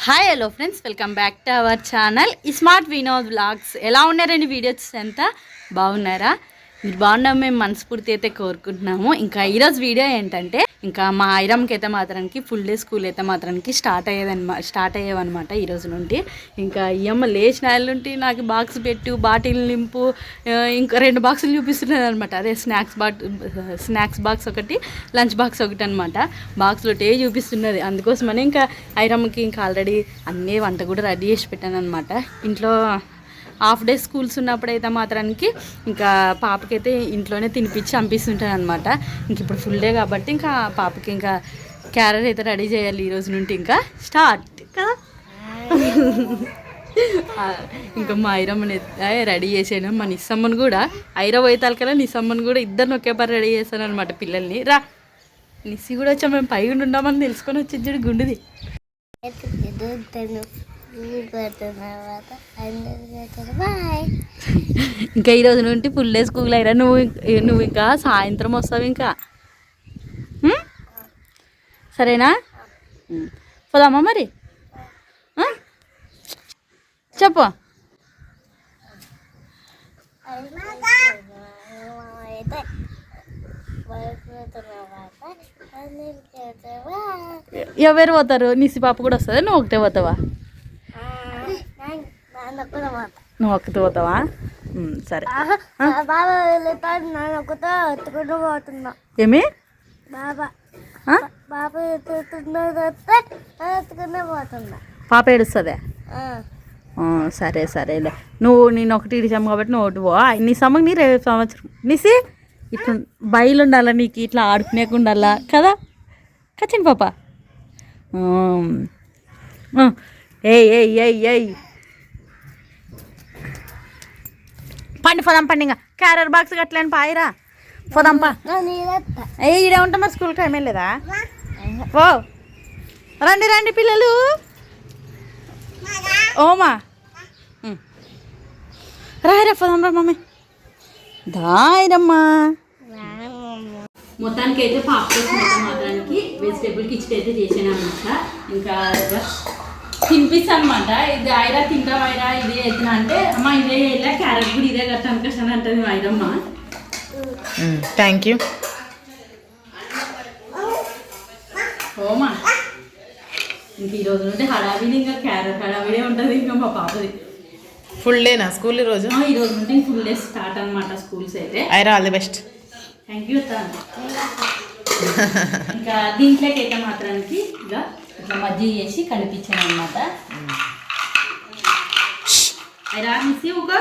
Hi hello friends, welcome back to our channel smart Vinod vlogs. ఎలా ఉన్నారండి? Videos అంతా బాగున్నారా? మీరు బాగున్నాం మేము మనస్ఫూర్తి అయితే కోరుకుంటున్నాము. ఇంకా ఈరోజు వీడియో ఏంటంటే, ఇంకా మా ఐరమ్కి అయితే మాత్రానికి ఫుల్ డే స్కూల్ అయితే మాత్రానికి స్టార్ట్ అయ్యేవన్నమాట ఈరోజు నుండి. ఇంకా ఈ అమ్మ లేచిన నుండి నాకు బాక్స్ పెట్టు, బాటిల్ నింపు, ఇంకా 2 బాక్సులు చూపిస్తున్నది అనమాట. అదే స్నాక్స్ బాక్స్ ఒకటి, లంచ్ బాక్స్ ఒకటి అనమాట. బాక్స్లో చూపిస్తున్నది. అందుకోసమని ఇంకా ఐరమ్కి ఇంకా ఆల్రెడీ అన్నీ వంట కూడా రెడీ చేసి పెట్టాను అనమాట. ఇంట్లో హాఫ్ డే స్కూల్స్ ఉన్నప్పుడైతే మాత్రానికి ఇంకా పాపకైతే ఇంట్లోనే తినిపించి పంపిస్తుంటాను అనమాట. ఇంక ఇప్పుడు ఫుల్ డే కాబట్టి ఇంకా పాపకి ఇంకా క్యారెట్ అయితే రెడీ చేయాలి ఈరోజు నుండి. ఇంకా స్టార్ట్ కదా. ఇంకా మా ఐరమ్మని రెడీ చేసాను. మా నిస్సమ్మని కూడా ఐరవ్ కదా నిస్సమ్మని కూడా ఇద్దరిని ఒకేపారి రెడీ చేశాను అనమాట. పిల్లల్ని రా నిస్సి కూడా వచ్చా, మేము పైగా ఉన్నామని తెలుసుకొని వచ్చింది గుండుది. ఇంకా ఈరోజు నుండి ఫుల్ డే స్కూల్ అయినా నువ్వు ఇంకా సాయంత్రం వస్తావు ఇంకా. సరేనా? పోదామా మరి? చెప్పు. ఎవరు పోతారు? నిసి పాప కూడా వస్తుంది. నువ్వు ఒకటే పోతావా? నువ్వు ఒకటి పోతావా? సరే. ఏమి పాప ఏడుస్తుందా? సరే సరేలే. నేను ఒకటి ఇడిచాము కాబట్టి నువ్వు ఒకటి పో. నీ సమ్మకి నీ 2 సంవత్సరం నిసి ఇట్లా బయలు ఉండాలా, నీకు ఇట్లా ఆడుకునేకుండాలా కదా. కచ్చింది పాప. ఏయ్ పండి పోదాం పండి. ఇంకా క్యారియర్ బాక్స్ కట్టలేని పాయిరా పోదాంపా. ఈడే ఉంటాం మరి, స్కూల్ టైం లేదా? ఓ రండి పిల్లలు. ఓమా రాయరా పోదాం రా మమ్మీ. దాయరమ్మా. మొత్తానికి అయితే పాప మాత్రానికి వెజిటేబుల్ కిచెన్ అయితే చేసాను అనమాట. ఇంకా తినిపిస్తాను అనమాట. ఇది ఐరా తింటాం ఐరా ఇదే అవుతున్నా అంటే, అమ్మ ఇదే ఇలా క్యారెట్ కూడా ఇదే కట్ట అనుకోసాను అంటుంది ఐరమ్మ. Thank you. ఓమా ఇంక ఈరోజు నుండి హడావిడి, ఇంకా క్యారెట్ హడావిడే ఉంటుంది ఇంకా మా పాపది. ఫుల్ డేనా స్కూల్ ఈరోజు? ఈరోజు నుండి ఫుల్ డే స్టార్ట్ అనమాట స్కూల్స్ అయితే. Aira all the best. Thank you. ఇంకా దీంట్లోకి అయితే మాత్రానికి ఇక ఇట్లా మజ్జిగ చేసి కలిపించాను అనమాట. ఐరా మిసి ఒక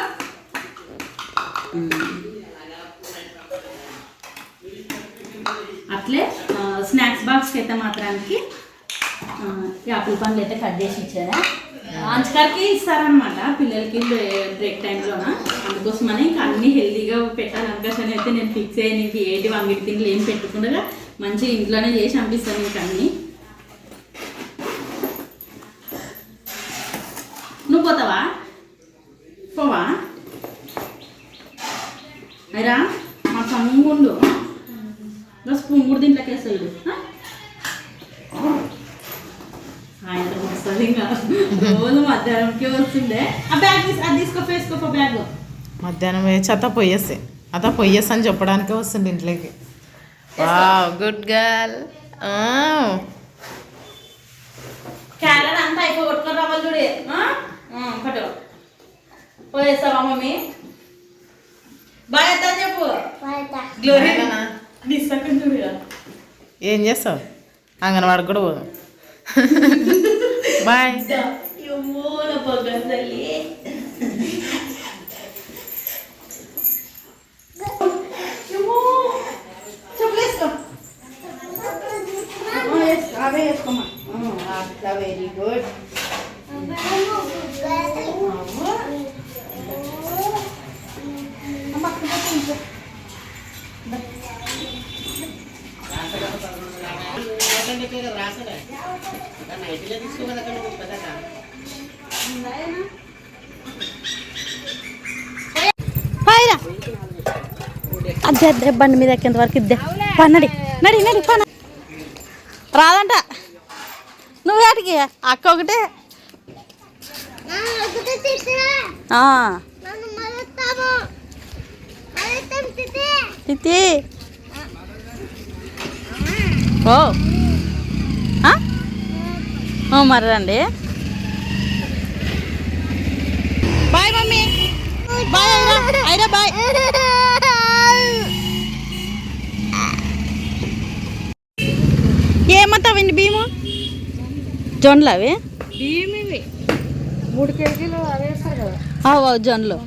అట్లే స్నాక్స్ బాక్స్కి అయితే మాత్రానికి యాపిల్ పండ్లు అయితే కట్ చేసి ఇచ్చారా. అంచకారికి ఇస్తారనమాట పిల్లలకి బ్రేక్ టైంలోన. అందుకోసమని ఇంకా అన్నీ హెల్తీగా పెట్టాలనుకోసం అయితే నేను ఫిక్స్ అయ్యాను. ఇంక ఏంటి వంగిటి తిండి ఏం పెట్టుకుండా మంచిగా ఇంట్లోనే చేసి పంపిస్తాను ఇంకా అన్నీ. నువ్వు పోతావా? పోవా? అయిరా మా సమ్ముండు స్పూన్ కూడా దీంట్లోకి వేస్తాడు. సాయంత్రం వస్తుంది ఇంకా రోజు మధ్యాహ్నంకే వస్తుండే. ఆ బ్యాగ్ అది తీసుకో బ్యాగ్. మధ్యాహ్నం చెత్త పొయ్యేసి అత పొయ్యేసి అని చెప్పడానికే వస్తుంది ఇంట్లోకి. Good girl. క్యారెట్ అంతా అయిపోగొట్టుకొని రావాలి చూడే. పట్టు పోయేస్తావా మమ్మీ? బాయ్ అత్త చెప్పు. గ్లోరీ ఏం చేస్తావు? అంగన్వాడికి కూడా పోదు. బాయ్. అవే వేసుకోమా. అట్లా వెరీ గుడ్. అదే బండి మీద ఎక్కేంత వరకు ఇద్దే పన్నడి నడి పన రాదంట. నువ్వు వాటికి అక్క ఒకటే తిత్తి ఓ మరి రండి. Bye mummy, bye Aira, bye. ఏమంటావండి భీము? జొన్నలు అవి ఇవి 3 కేజీలు అవేస్తారు కదా. జొన్నలు.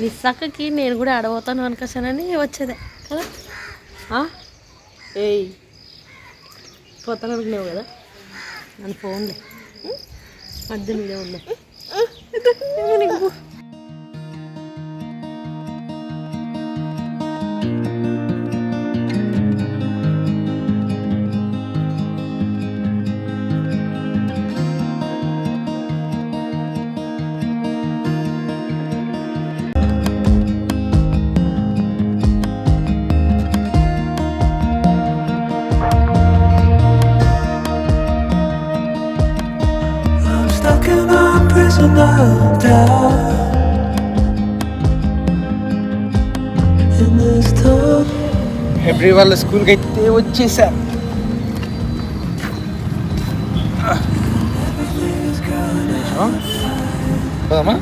విశాఖకి నేను కూడా ఆడబోతాను అనుకోసానని వచ్చేదే కదా. ఏయ్ పోతాను అనుకున్నావు కదా, నన్ను ఫోన్లే మధ్య మీదే ఉన్నా. ఫిబ్రవరి వాళ్ళ స్కూల్కి అయితే వచ్చేసా. పోదామా?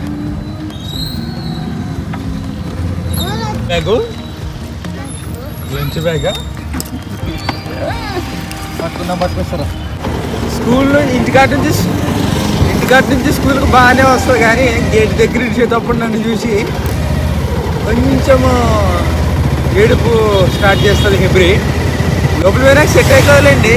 బ్యాగు లంచ్ బ్యాగా పట్టుకొస్తారా? స్కూల్లో ఇంటికాటి నుంచి స్కూల్కి బాగానే వస్తుంది, కానీ గేట్ దగ్గర ఇచ్చేటప్పుడు నన్ను చూసి కొంచెం ఏడుపు స్టార్ట్ చేస్తుంది. ఫిబ్రవరి లోపల పోయినా సెట్ అయిపోలేండి.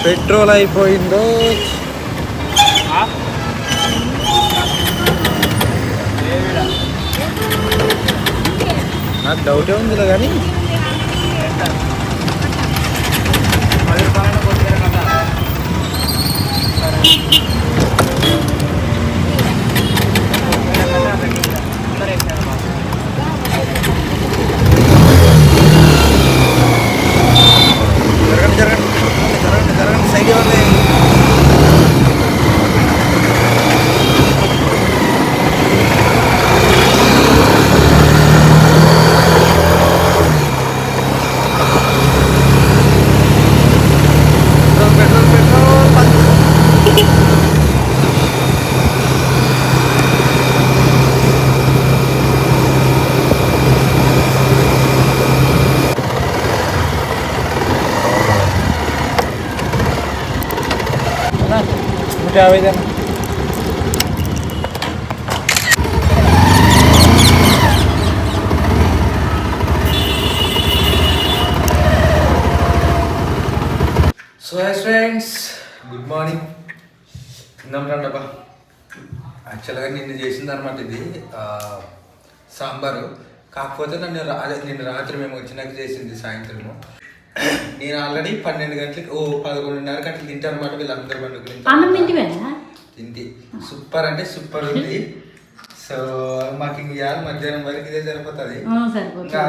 పెట్రోల్ అయిపోయిందో. నాకు డౌటే ఉందిలే కానీ జరగండి సైడ్ ఇవ్వండి. ఆవేదన సో ఫ్రెండ్స్, గుడ్ మార్నింగ్. తిందాం రండబ్బా. యాక్చువల్గా నిన్ను చేసింది అనమాట ఇది సాంబారు. కాకపోతే నిన్ను రాత్రి మేము వచ్చినాక చేసింది సాయంత్రము. నేను ఆల్రెడీ 12 గంటలకి 11:30 గంటలు తింటాను అనమాట. వీళ్ళందరూ తింటి సూపర్ అంటే సూపర్ ఉంది. సో మాకు ఇంక ఇవాళ మధ్యాహ్నం వరకు ఇదే సరిపోతుంది.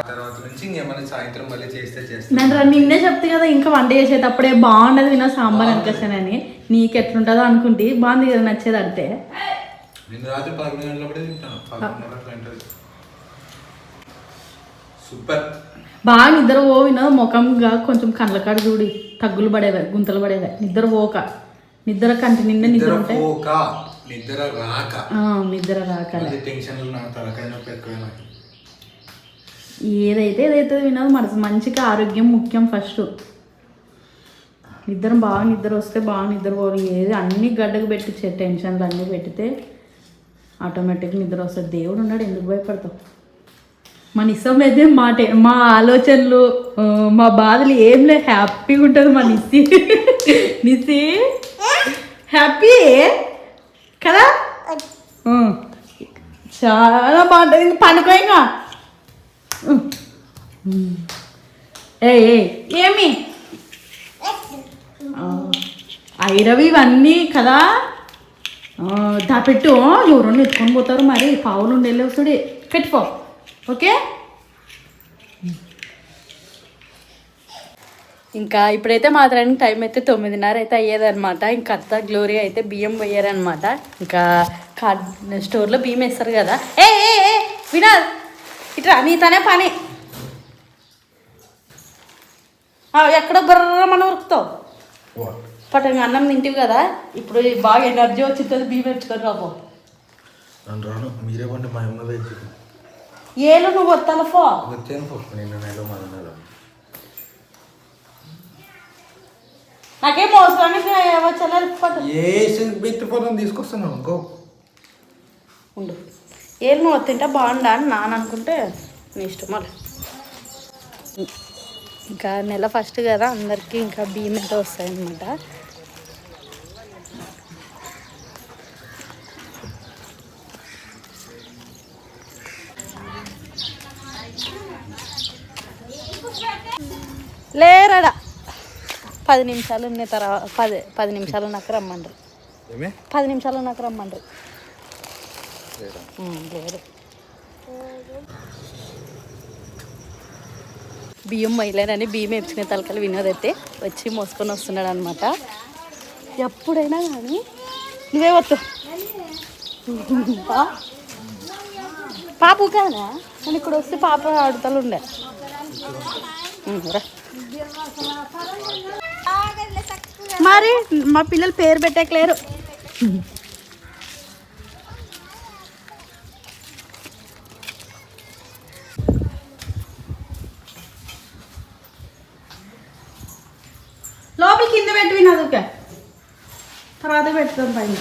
తర్వాత నుంచి ఇంకేమైనా సాయంత్రం మళ్ళీ చేస్తాను. నిన్నే చెప్తే కదా ఇంకా వంట చేసేటప్పుడే బాగుండదు వినా సాంబార్ అనిపిస్తానని. నీకు ఎట్లుంటుందో అనుకుంటే బాగుంది కదా, నచ్చేది అంటే. నిన్న రాత్రి 11 గంటలప్పుడే తింటాను. 11:30 సూపర్. బాగా నిద్ర పోవినా ముఖంగా కొంచెం కళ్ళ కాడ చూడి తగ్గులు పడేవా, గుంతలు పడేవా. నిద్ర పోక నిద్ర కంటి నిండా నిద్ర ఉంటే నిద్ర రాక ఏదైతే వినదు. మనసు మంచిగా ఆరోగ్యం ముఖ్యం ఫస్ట్. నిద్ర బాగా నిద్ర వస్తే బాగా నిద్ర పోవాలి. ఏది అన్ని గడ్డకు పెట్టించే టెన్షన్లు అన్నీ పెట్టితే ఆటోమేటిక్గా నిద్ర వస్తుంది. దేవుడు ఉన్నాడు, ఎందుకు భయపడతావు? మన ఇష్టం అయితే మాటే మా ఆలోచనలు మా బాధలు ఏం లేదు, హ్యాపీగా ఉంటుంది మా నిస్సి. నిస్సి హ్యాపీ కదా, చాలా బాగుంటుంది. ఇంక పండుకో ఇంకా. ఏమి ఐరవి ఇవన్నీ కదా, దాపెట్టు. ఎవరన్నా ఎత్తుకొని పోతారు మరి, పావులు ఉండేలేవు చూడి, పెట్టుకో. ఓకే. ఇంకా ఇప్పుడైతే మాత్రం టైం అయితే 9:30 అయితే అయ్యేదన్నమాట. ఇంకా అత్త గ్లోరీ అయితే బియ్యం పోయారనమాట. ఇంకా స్టోర్లో బియ్యం వేస్తారు కదా. ఏ వినాల్ ఇట్రా, నీ తనే పని. ఎక్కడో బర్ర మనం ఉరుకుతావు. పట్టంగా అన్నం తింటివి కదా, ఇప్పుడు బాగా ఎనర్జీ వచ్చింది. బియ్యం పెట్టుకొని రాబో. రాను, మీరే పండి మా అమ్మ వేసి ఏలు నువ్వు వస్తాను ఫో వచ్చాను పో. నిన్న నెల మన నెల నాకేం మోసడానికి వచ్చాను. పెట్టిపోతాను, తీసుకొస్తాను ఇంకో ఉండు. ఏలు నువ్వు తింటే బాగుండా అని నాన్న అనుకుంటే నీ ఇష్టం మళ్ళీ. ఇంకా నెల ఫస్ట్ కదా, అందరికీ ఇంకా బియ్యం అయితే వస్తాయన్నమాట. లేరాడా 10 నిమిషాలు ఉన్న తర్వాత 10 నిమిషాలు నాకు రమ్మండ్రు. 10 నిమిషాలు నాకు రమ్మండ్రు. లేదు బియ్యం మైలేనని బియ్యం వేసుకునే తలకలు వినోద్ అయితే వచ్చి మోసుకొని వస్తున్నాడు అనమాట. ఎప్పుడైనా కానీ నువ్వే వద్దు పాప కాదా, నేను ఇక్కడ వస్తే పాప ఆడుతలు ఉండే. మరి మా పిల్లలు పేరు పెట్టలేరు. లోపలికి కింద పెట్టి వినదుకే, తర్వాత పెట్టుతాం పైన.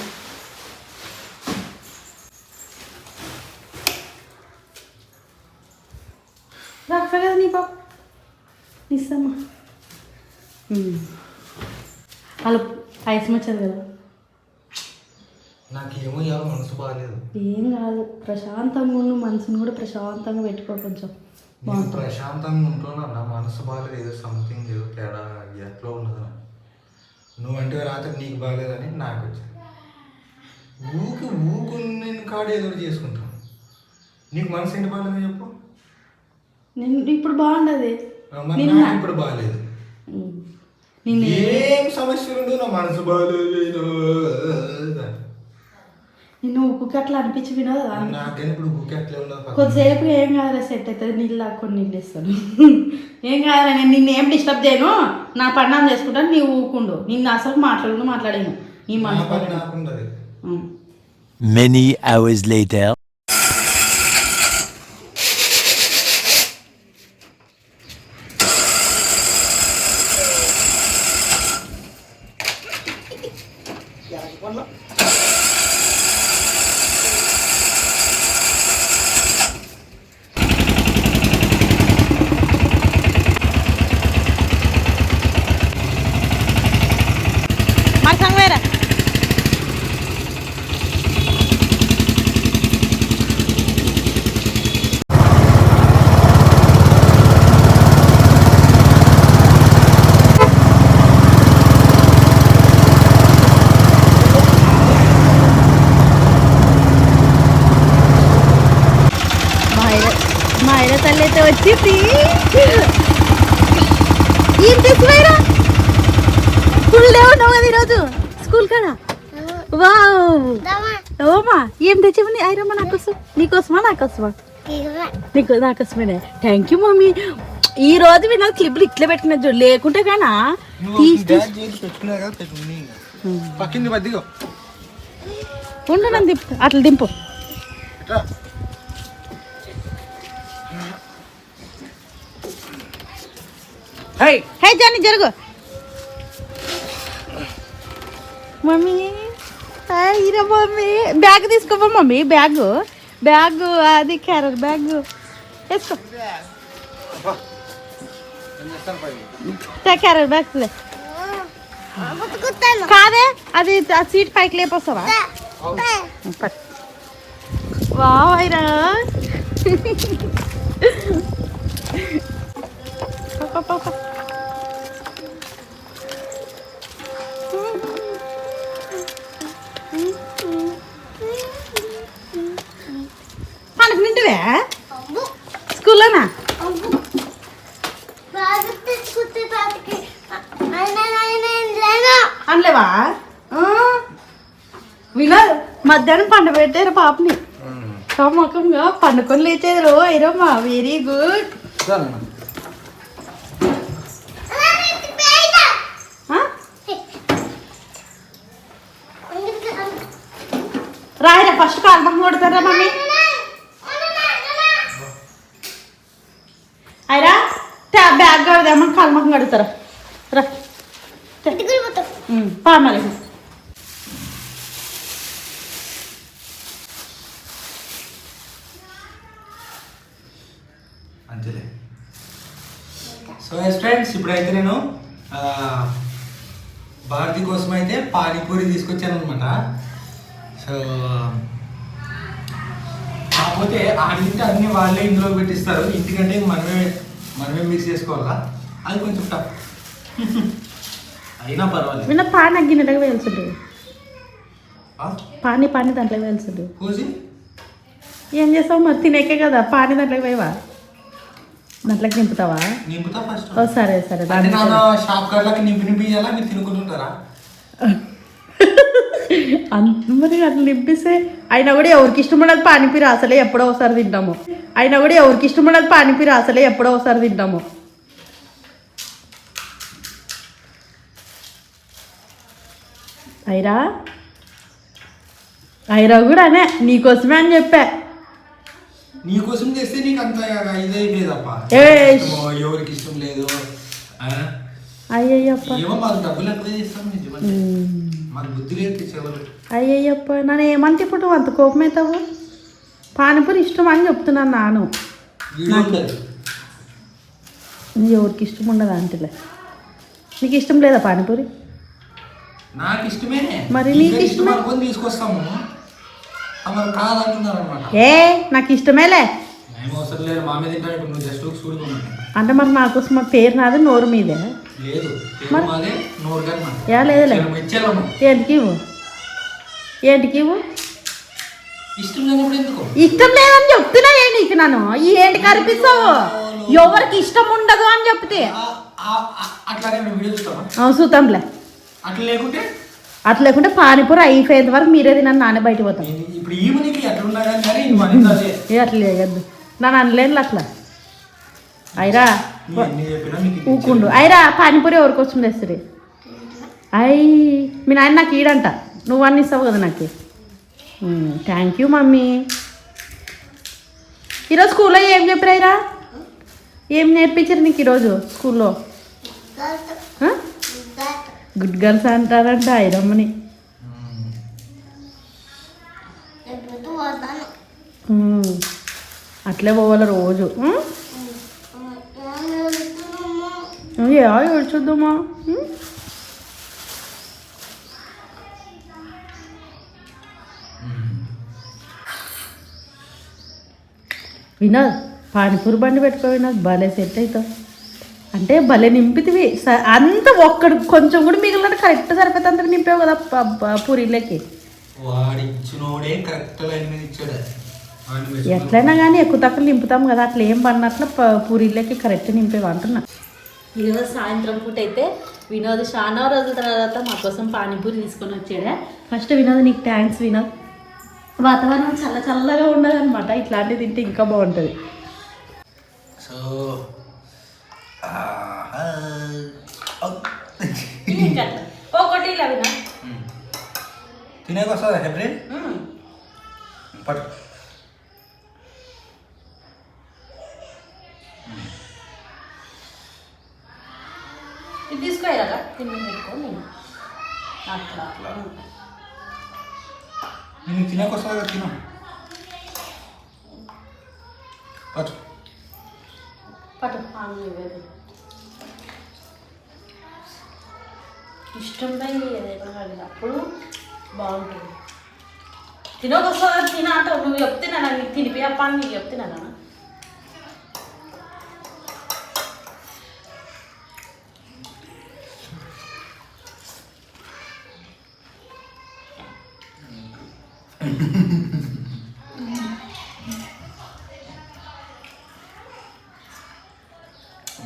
రాక కదా నీ పాప ఇస్తామా. వాళ్ళు పాయసం వచ్చారు కదా. నాకేమో ఇవాళ మనసు బాగాలేదు. ఏం కాదు, ప్రశాంతంగా ఉండు, మనసును కూడా ప్రశాంతంగా పెట్టుకో. కొంచెం నేను ప్రశాంతంగా ఉంటున్నా, నా మనసు బాగాలేదు. ఏదో సంథింగ్ ఏదో తేడా ఎట్లా ఉన్నది. నువ్వంటే రాత్రి నీకు బాగాలేదని నాకు వచ్చింది. ఊకు నేను కాడు ఏదో చేసుకుంటాను. నీకు మనసు ఏంటి బాగాలేదు చెప్పు. నేను ఇప్పుడు బాగుండదు, ఇప్పుడు బాగాలేదు. ఏం సమస్యలు ఉండవు, నా మనసు బాగాలేదు. నిన్ను ఉప్పుకి అట్లా అనిపించి వినదా. నాకైనా ఇప్పుడు ఊకే అట్లే ఉండదు. కొద్దిసేపు ఏం కాదురా, సెట్ అవుతుంది. నీళ్ళు కొన్ని నీళ్ళు ఇస్తాను. ఏం కాదురా, నేను నిన్ను ఏం డిస్టర్బ్ చేయను. నా పని చేసుకుంటాను, నీవు ఊకుండు. నిన్ను అసలు మాట్లాడాను నీ మనసు నాకుండదు. Many hours later. మా ఆయన తల్లి అయితే వచ్చింది. ఏం తెచ్చిపోయినా ఫుల్ డే ఉన్నావు కదా ఈరోజు స్కూల్ కదా. వామా ఏం తెచ్చిపోయి ఐరమ్మ నాకోసం, నీకోసమా నాకోసమా? నాకోసమేనే. Thank you mummy. ఈ రోజు మీరు నాకు క్లిప్లు ఇట్లా పెట్టుకునే చూడు, లేకుంటే కానా ఉండు. నన్ను దింపు, అట్లా దింపు. హే జాని జరుగు మమ్మీ. ఇరా మమ్మీ, బ్యాగ్ తీసుకోపో మమ్మీ. బ్యాగ్ అది క్యారెట్ బ్యాగ్. వేసుకో క్యారెట్ బ్యాగ్స్ కాదే అది ఆ సీట్ పైకి లేపొస్తావా వావ్ ఐరా మనకు నింటివే స్కూల్లోనా అనలేవా వినోద్ మధ్యాహ్నం పండు పెట్టారు పాపని మొఖంగా పండుకొని లేచేది రో ఐరమ్మా వెరీ గుడ్ రాయరా ఫస్ట్ కాల్మకం కొడతారా మమ్మీ అయిరా బ్యాగ్ కడదామని కాల్మకం కడుగుతారా రా పా మరి అంతేలే. సో ఎస్ ఫ్రెండ్స్, ఇప్పుడైతే నేను భారతి కోసం అయితే పానీపూరి తీసుకొచ్చాను అనమాట. సో కాకపోతే ఆడింటి అన్ని వాళ్ళే ఇందులో పెట్టిస్తారు, ఇంటికంటే మనమే మిక్స్ చేసుకోవాలా, అది కొంచెం టఫ్ అయినా పర్వాలేదు. విన్న పానీ గిన్నెలకు వేయాల్సింది, పానీ దాంట్లో వేయాల్సింది. కోసి ఏం చేస్తావు మరి, తినేకే కదా పానీ దాంట్లోకి వేయవా, దాంట్లోకి నింపుతావా? నింపుతా ఫస్ట్. సరే షాప్ కార్డ్లకి నింపి ఇవ్వాలా, మీరు తినుకుంటుంటారా? మరి అట్లా నింపిస్తే అయినా కూడా ఎవరికి ఇష్టం ఉండదు పానీపూరి, అసలే ఎప్పుడో ఒకసారి తింటాము. అయినా కూడా ఎవరికి ఇష్టం ఉండదు పానీపూరి, అసలే ఎప్పుడో ఒకసారి తింటాము. ఐరా కూడా అనే నీకోసమే అని చెప్పా. నీకోసం చేస్తే నీకు అంత ఇదైపోయేదప్ప, ఎవరికి ఇష్టం లేదు. అయ్యయ్యప్ప ఏమో మాకు డబ్బులు ఎక్కువ చేస్తాం, మాకు బుద్ధి లేదు తెచ్చేవాళ్ళు. అయ్యయ్యప్ప నన్ను ఏమంటే ఇప్పుడు నువ్వు అంత కోపం అవుతావు? పానీపూరి ఇష్టం అని చెప్తున్నాను నాను. ఎవరికి ఇష్టం ఉండదా అంటేలే, నీకు ఇష్టం లేదా పానీపూరి? నాకు ఇష్టమే, మరి నీకు ఇష్టమే తీసుకొస్తాము, కాదంటున్నారు అనమాట. నాకు ఇష్టమేలే అవసరం లేదు, మా మీద తింటాను. ఇప్పుడు నువ్వు జస్ట్ చూడుకోండి అంటే మరి నాకోసం మా పేరు నాది నోరు మీదే లేదు, లేదులే. ఏంటికి ఇవ్వు ఇష్టం లేనప్పుడు ఎందుకు? ఇష్టం లేదని చెప్తున్నా నీకు, నన్ను ఏంటి కనిపిస్తావు? ఎవరికి ఇష్టం ఉండదు అని చెప్తే చూద్దాంలే. అట్లా లేకుంటే పానీపూరి అయిపోయేంత వరకు మీరే తినని నాన్న బయటకు పోతాం. అట్లా లేయద్దు, నన్ను అనలేను అట్లా. అయిరా ఊకుండు. అయిరా పానీపూరి ఎవరికి వచ్చింది తెస్తుంది? మీ నాయన నాకు ఈడంట, నువ్వు అన్నీ ఇస్తావు కదా నాకు. Thank you mummy. ఈరోజు స్కూల్లో ఏం చెప్పారైరా, ఏం నేర్పించారు నీకు ఈరోజు స్కూల్లో? గుడ్ గర్ల్స్ అంటారంట ఐరమ్మని. అట్లే పోవాలి రోజు. ఏడ్చొద్దామా? వినోద్ పానీపూరి బండి పెట్టుకో వినోద్, భలే సెట్ అవుతావు. అంటే భలే నింపితివి అంత, ఒక్కడు కొంచెం కూడా మిగిలినట్టు కరెక్ట్ సరిపోతే అంత నింపావు కదా పూరీలకి. ఎట్లయినా కానీ ఎక్కువ తక్కువ నింపుతాం కదా, అట్లా ఏం పడినట్లు పూరీలకి కరెక్ట్ నింపేవి అంటున్నా. ఈరోజు సాయంత్రం పూట అయితే వినోద్ చాలా రోజుల తర్వాత మా కోసం పానీపూరి తీసుకొని వచ్చాడే. ఫస్ట్ వినోద్ నీకు థ్యాంక్స్ వినోద్. వాతావరణం చల్లగా ఉండదు అనమాట, ఇట్లాంటివి తింటే ఇంకా బాగుంటుంది. సో ఒకటి తినేకి వస్తుందా హెబ్రి? పట్టు. ఇది తీసుకోయారా పెట్టుకోండి. నేను తినేకి వస్తుందా? తిను పట్టు. పట్టు ఇష్టంగా ఏదైనా కానీ అప్పుడు బాగుంటుంది. తినకొస్తుంది తిన అంటావు, నువ్వు చెప్తున్నా నీకు తినిపియప్ప అని నీకు చెప్తున్నానా?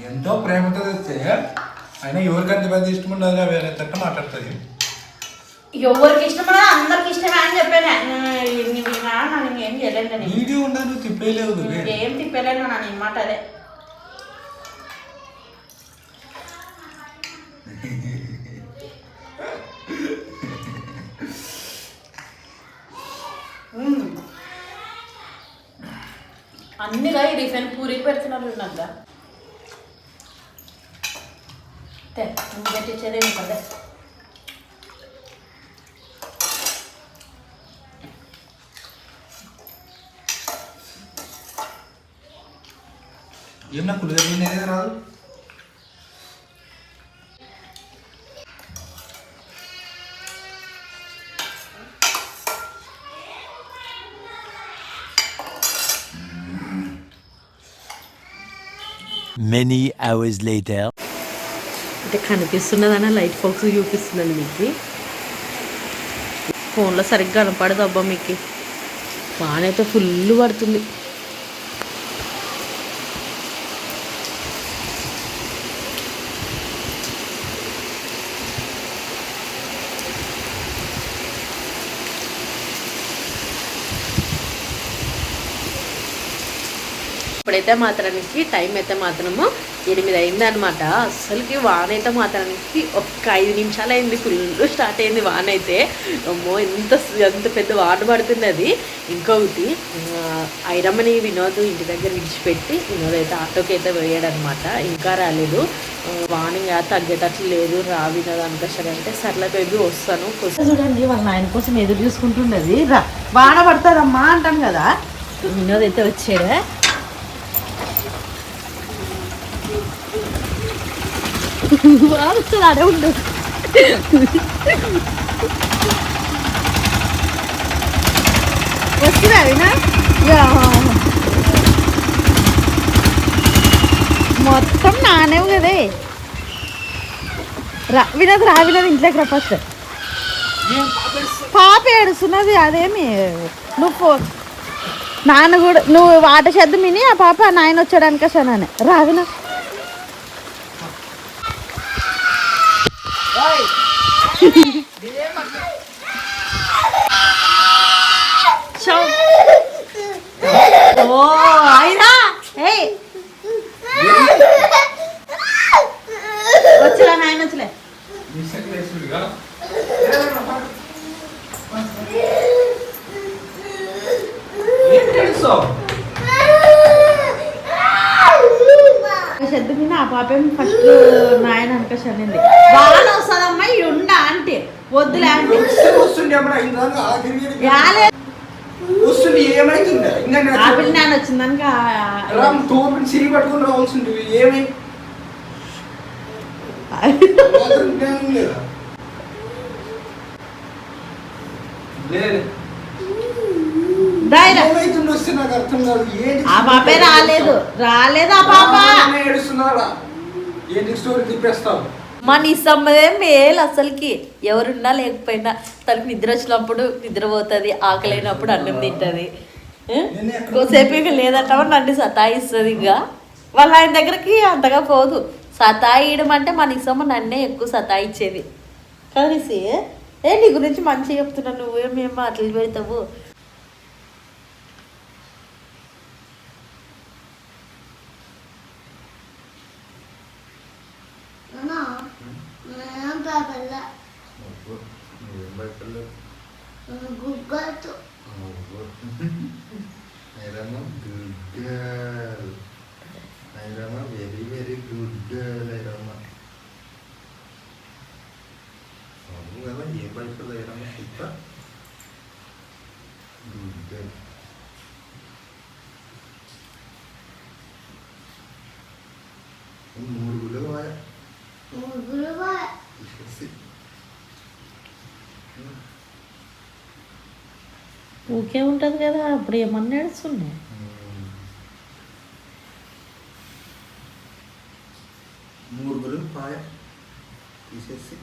ఎంతో ప్రేమతో తెస్తే అయినా ఎవరికంత పెద్ద ఇష్టం ఉండదు, వేరే తట్ట మాట్లాడుతుంది. ఎవరికి ఇష్టమన్నా అందరికి ఇష్టమే అని చెప్పాను. నన్ను ఏం చేయలేదు, వీడియో ఉండదు తిప్పేలేవు, ఏం తిప్పలేను నన్ను మాట. అదే అన్నిగా ఈ రిఫైన్ పూరి పెడుతున్నారు నాకు. నువ్వు పెట్టించేదేమి కదా. ఏం నా కులిగడ్డ ఏది రాదు. Many hours later. అంటే కనిపిస్తున్నదన్న లైట్ ఫోక్స్ చూపిస్తున్నాను మీకు. ఫోన్లో సరిగ్గా కనపడదు అబ్బా మీకు. బాగానైతే ఫుల్ పడుతుంది. ఇప్పుడైతే మాత్రానికి టైం అయితే మాత్రము 8 అయింది అనమాట. అసలుకి వాన అయితే మాత్రానికి ఒక్క 5 నిమిషాలు అయింది, ఫుల్ స్టార్ట్ అయింది వాన అయితే. అమ్మో ఎంత పెద్ద వాన పడుతుంది. అది ఇంకొకటి ఐరమ్మని వినోద్ ఇంటి దగ్గర విడిచిపెట్టి వినోద్ అయితే ఆటోకి అయితే పోయాడనమాట. ఇంకా రాలేదు, వాన ఇంకా తగ్గేటట్లు లేదు. రా వినోద్ అనుకోసారి అంటే సర్లే బేబీ వస్తాను. చూడండి వాళ్ళ ఆయన కోసం ఎదురు చూసుకుంటున్నది. వాన పడుతుందమ్మా అంటాం కదా. వినోద్ అయితే వచ్చాడు. అడే ఉండు. వస్తుందా వినా? మొత్తం నానేవు కదే. వినోద్ వినోద్ ఇంట్లోకి రా ఫస్ట్. పాప ఏడుస్తున్నది. అదేమి నువ్వు నాన్న కూడా నువ్వు వాట శబ్దం విని ఆ పాప నాయన వచ్చాడనుక సనానే వినోద్. ఓ అయినా వచ్చలే నాయన వచ్చలే. శబ్దం ఆ పాపేం ఫస్ట్ నాయన అనుకోండి. వాన వస్తుందమ్మా ఉండా అంటే వద్దులే అంటే ఆపిల్ నాన్న వచ్చిందనుక పట్టుకుని రావాల్సింది ఏమై వస్తే నాకు అర్థం కాదు. ఆ పాపే రాలేదు ఆ పాప ఏడుస్తున్నాడా? ఏంటి స్టోరీ తిప్పేస్తావు? మన ఇష్టమేం మేలు అసలుకి. ఎవరున్నా లేకపోయినా తనకు నిద్ర వచ్చినప్పుడు నిద్రపోతుంది, ఆకలినప్పుడు అన్నం తింటుంది. కోసేపు ఇక లేదంటావా నన్ను సతాయిస్తుంది. ఇంకా వాళ్ళ ఆయన దగ్గరికి అంతగా పోదు. సతాయియడం అంటే మన ఇష్టము నన్నే ఎక్కువ సతాయిచ్చేది కలిసి. నీ గురించి మంచిగా చెప్తున్నా, నువ్వేమేమో అట్లా పెడతావు. వెరీ వెరీ గుడ్ గర్ల్ ఐరమ్మ. అవును కదా, ఏ భయపడదు ఐరమ్మ. Super good girl. ఊకే ఉంటుంది కదా, అప్పుడు ఏమన్నా నడుస్తున్నాయి. తీసేసి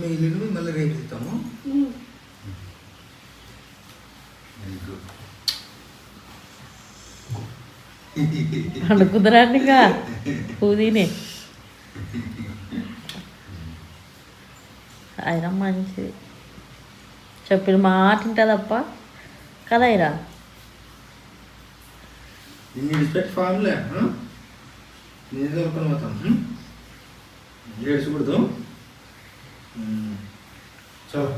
మిగిలిన మళ్ళీ రేపు ఇస్తాము. అనుకుదరానిగా పుదీనే అయినా మంచిది, చెప్పిన మాట ఉంటుందప్ప కదా. అయిరా నిన్ను విడిచిపెట్టి ఫామ్లే నేను దొరకని పోతాం. ఏడ్చకూడదు. చలో